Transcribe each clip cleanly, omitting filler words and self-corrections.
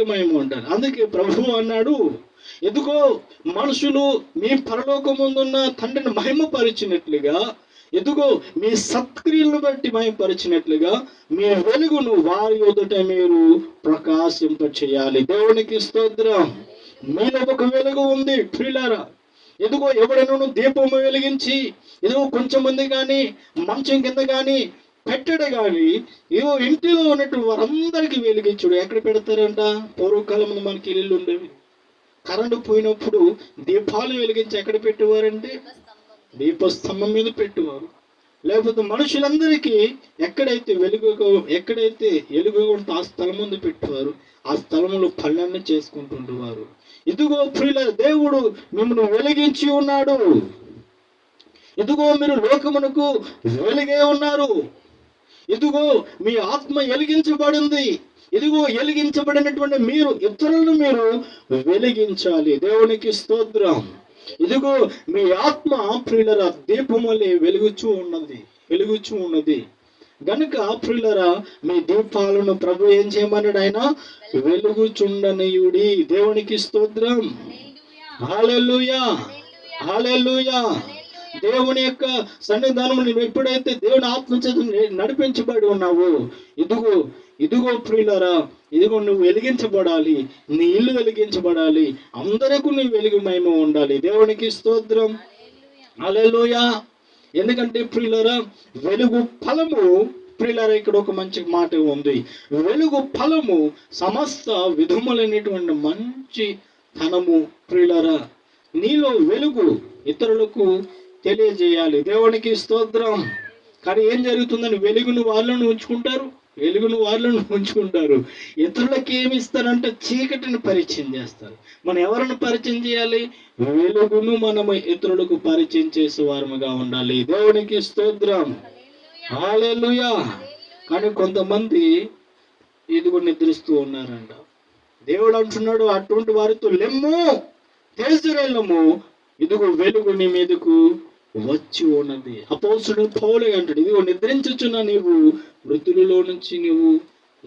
మేము ఉండాలి. అందుకే ప్రభువు అన్నాడు, ఎదుగో మనుషులు మీ పరలోకముందున్న తండ్రిని మహిమపరిచినట్లుగా, ఎదుగో మీ సత్క్రియలను బట్టి మహిమపరిచినట్లుగా మీ వెలుగును వారి ఎదుట మీరు ప్రకాశింప చేయాలి. దేవునికి స్తోత్రం. మీలో ఒక వెలుగు ఉంది ప్రియులారా. ఎదుగో ఎవడను దీపము వెలిగించి ఏదో కొంచెం మంది కానీ మంచం కింద కానీ పెట్టడు కానీ ఏదో ఇంటిలో ఉన్నట్టు వారందరికీ వెలిగించుడు. ఎక్కడ పెడతారంట? పూర్వకాలం మనకి ఇల్లు ఉండేవి. కరెంటు పోయినప్పుడు దీపాలు వెలిగించి ఎక్కడ పెట్టేవారంటే దీపస్తంభం మీద పెట్టేవారు. లేకపోతే మనుషులందరికీ ఎక్కడైతే వెలుగు ఉంటే ఆ స్థలం ముందు పెట్టేవారు. ఆ స్థలంలో పనులన్నీ చేసుకుంటుండేవారు. ఇదిగో ప్రియుల, దేవుడు మిమ్మల్ని వెలిగించి ఉన్నాడు. ఇదిగో మీరు లోకమునకు వెలుగే ఉన్నారు. ఇదిగో మీ ఆత్మ వెలిగించబడింది. ఇదిగో వెలిగించబడినటువంటి మీరు ఇతరులను మీరు వెలిగించాలి. దేవునికి స్తోత్రం. ఇదిగో మీ ఆత్మ ప్రియులరా దీపములే వెలుగుచూ ఉన్నది గనుక ప్రియులరా మీ దీపాలను ప్రభు ఏం చేయమన్నాడు? ఆయన వెలుగుచుండనీయుడి. దేవునికి స్తోత్రం. హల్లెలూయా, హల్లెలూయా. దేవుని యొక్క సన్నిధానము నువ్వు ఎప్పుడైతే దేవుని ఆత్మ చేత నడిపించబడి ఉన్నావో, ఇదిగో ప్రియులరా, ఇదిగో నువ్వు వెలిగించబడాలి. నీ ఇల్లు వెలిగించబడాలి. అందరికీ నువ్వు వెలుగుమయమ ఉండాలి. దేవునికి స్తోత్రం. హల్లెలూయా. ఎందుకంటే ప్రియులరా, వెలుగు ఫలము, ప్రియులరా ఇక్కడ ఒక మంచి మాట ఉంది. వెలుగు ఫలము సమస్త విధములైనటువంటి మంచి ధనము. ప్రియులరా, నీలో వెలుగు ఇతరులకు తెలియజేయాలి. దేవునికి స్తోత్రం. కానీ ఏం జరుగుతుందని వెలుగును వాళ్ళను ఉంచుకుంటారు. ఇతరులకు ఏమి ఇస్తారంటే చీకటిని పరిచయం చేస్తారు. మనం ఎవరిని పరిచయం చేయాలి? వెలుగును మనము ఇతరులకు పరిచయం చేసే వారముగా ఉండాలి. దేవునికి స్తోత్రం. హల్లెలూయా. కానీ కొంతమంది ఇదిగో నిద్రిస్తూ ఉన్నారంట. దేవుడు అంటున్నాడు, అటువంటి వారితో లెమ్ము, తేజరెళ్ళము, ఇదిగో వెలుగు నీ మీదకు వచ్చి ఉన్నది. అపోస్తుడు పౌలు అంటాడు, ఇదిగో నిద్రించుచున్న నీవు మృతులలో నుంచి నీవు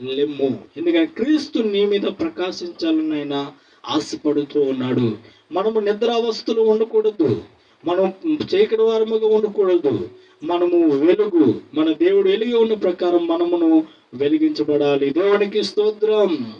లెమ్ము. ఎందుకంటే క్రీస్తు నీ మీద ప్రకాశించాలని ఆయన ఆశపడుతూ ఉన్నాడు. మనము నిద్రావస్థలో ఉండకూడదు. మనం చీకటి వారముగా ఉండకూడదు. మనము వెలుగు, మన దేవుడు వెలిగి ఉన్న ప్రకారం మనమును వెలిగించబడాలి. దేవునికి స్తోత్రం.